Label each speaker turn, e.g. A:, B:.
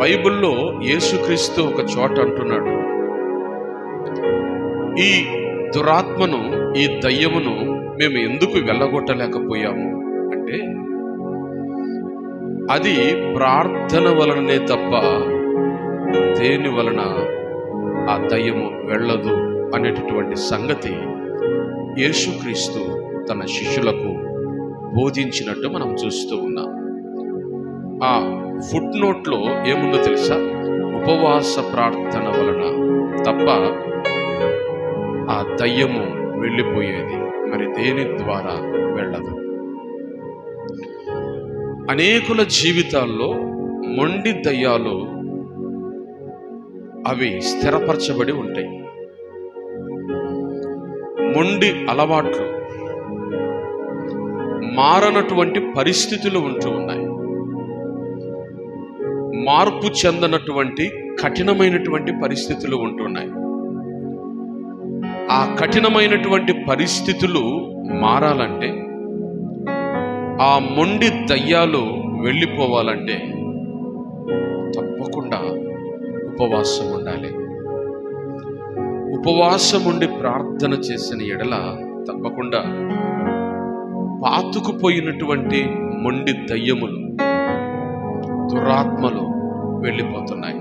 A: బైబిల్లో యేసుక్రీస్తు ఒక చోట అంటున్నాడు, ఈ దురాత్మను, ఈ దయ్యమును మేము ఎందుకు వెళ్ళగొట్టలేకపోయాము అంటే, అది ప్రార్థన వలననే తప్ప దేని వలన ఆ దయ్యము వెళ్ళదు అనేటటువంటి సంగతి యేసుక్రీస్తు తన శిష్యులకు బోధించినట్టు మనం చూస్తూ ఉన్నాం. ఆ ఫుట్ నోట్లో ఏముందో తెలుసా? ఉపవాస ప్రార్థన వలన తప్ప ఆ దయ్యము వెళ్ళిపోయేది మరి దేని ద్వారా వెళ్ళదు. అనేకుల జీవితాల్లో మొండి దయ్యాలు అవి స్థిరపరచబడి ఉంటాయి. మొండి అలవాట్లు, మారనటువంటి పరిస్థితులు ఉంటూ ఉన్నాయి. మార్పు చెందనటువంటి కఠినమైనటువంటి పరిస్థితులు ఉంటున్నాయి. ఆ కఠినమైనటువంటి పరిస్థితులు మారాలంటే, ఆ మొండి దయ్యాలు వెళ్ళిపోవాలంటే తప్పకుండా ఉపవాసం ఉండాలి. ఉపవాసం ఉండి ప్రార్థన చేసిన ఎడల తప్పకుండా పాతుకుపోయినటువంటి మొండి దయ్యములు, దురాత్మలు వెళ్ళిపోతున్నాయి.